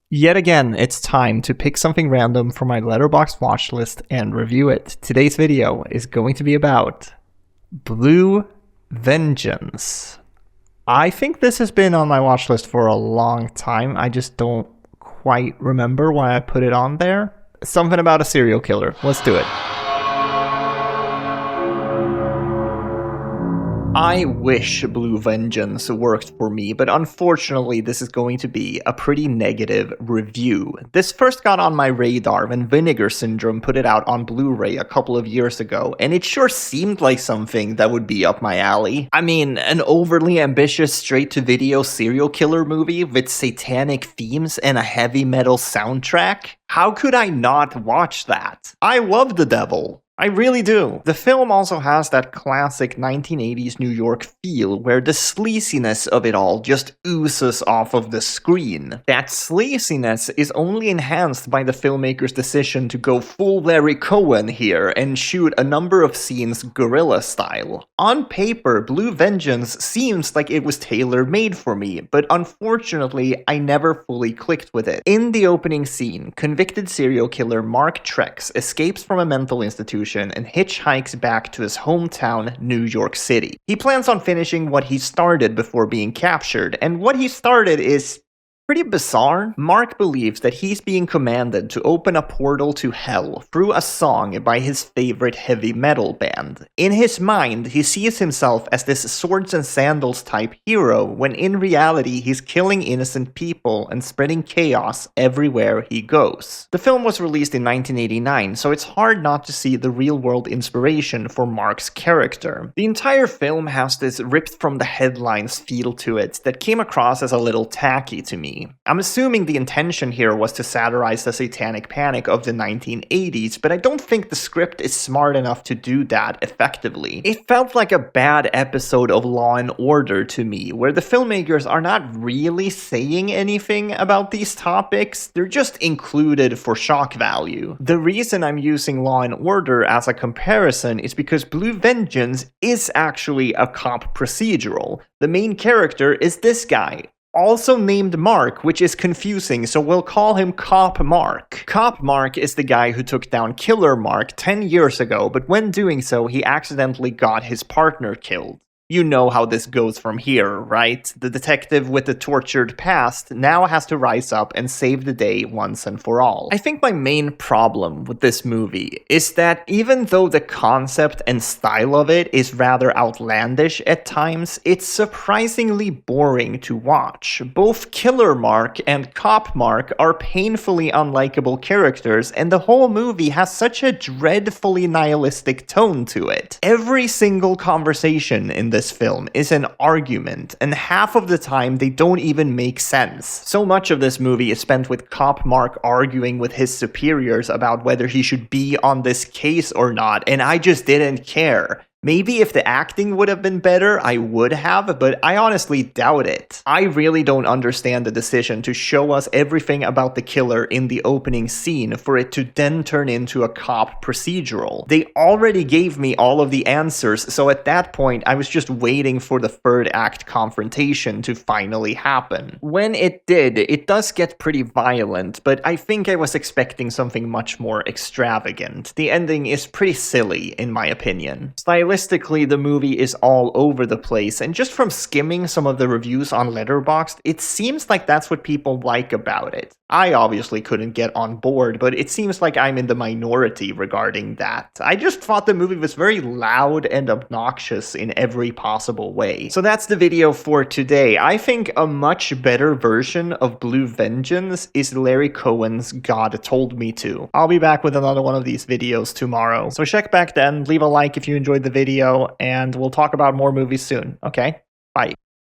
Yet again, it's time to pick something random from my Letterboxd watch list and review it. Today's video is going to be about Blue Vengeance. I think this has been on my watch list for a long time. I just don't quite remember why I put it on there. Something about a serial killer. Let's do it. I wish Blue Vengeance worked for me, but unfortunately this is going to be a pretty negative review. This first got on my radar when Vinegar Syndrome put it out on Blu-ray a couple of years ago, and it sure seemed like something that would be up my alley. I mean, an overly ambitious straight-to-video serial killer movie with satanic themes and a heavy metal soundtrack? How could I not watch that? I love the devil. I really do. The film also has that classic 1980s New York feel where the sleaziness of it all just oozes off of the screen. That sleaziness is only enhanced by the filmmaker's decision to go full Larry Cohen here and shoot a number of scenes guerrilla style. On paper, Blue Vengeance seems like it was tailor-made for me, but unfortunately, I never fully clicked with it. In the opening scene, convicted serial killer Mark Trex escapes from a mental institution and hitchhikes back to his hometown, New York City. He plans on finishing what he started before being captured, and what he started is pretty bizarre. Mark believes that he's being commanded to open a portal to hell through a song by his favorite heavy metal band. In his mind, he sees himself as this swords and sandals type hero, when in reality he's killing innocent people and spreading chaos everywhere he goes. The film was released in 1989, so it's hard not to see the real-world inspiration for Mark's character. The entire film has this ripped from the headlines feel to it that came across as a little tacky to me. I'm assuming the intention here was to satirize the satanic panic of the 1980s, but I don't think the script is smart enough to do that effectively. It felt like a bad episode of Law and Order to me, where the filmmakers are not really saying anything about these topics, they're just included for shock value. The reason I'm using Law and Order as a comparison is because Blue Vengeance is actually a cop procedural. The main character is this guy, also named Mark, which is confusing, so we'll call him Cop Mark. Cop Mark is the guy who took down Killer Mark 10 years ago, but when doing so, he accidentally got his partner killed. You know how this goes from here, right? The detective with the tortured past now has to rise up and save the day once and for all. I think my main problem with this movie is that even though the concept and style of it is rather outlandish at times, it's surprisingly boring to watch. Both Killer Mark and Cop Mark are painfully unlikable characters, and the whole movie has such a dreadfully nihilistic tone to it. Every single conversation in this film is an argument, and half of the time they don't even make sense. So much of this movie is spent with Cop Mark arguing with his superiors about whether he should be on this case or not, and I just didn't care. Maybe if the acting would have been better, I would have, but I honestly doubt it. I really don't understand the decision to show us everything about the killer in the opening scene for it to then turn into a cop procedural. They already gave me all of the answers, so at that point, I was just waiting for the third act confrontation to finally happen. When it did, it does get pretty violent, but I think I was expecting something much more extravagant. The ending is pretty silly, in my opinion. Stylistically, the movie is all over the place, and just from skimming some of the reviews on Letterboxd, it seems like that's what people like about it. I obviously couldn't get on board, but it seems like I'm in the minority regarding that. I just thought the movie was very loud and obnoxious in every possible way. So that's the video for today. I think a much better version of Blue Vengeance is Larry Cohen's God Told Me To. I'll be back with another one of these videos tomorrow, so check back then, leave a like if you enjoyed the video, and we'll talk about more movies soon, okay? Bye.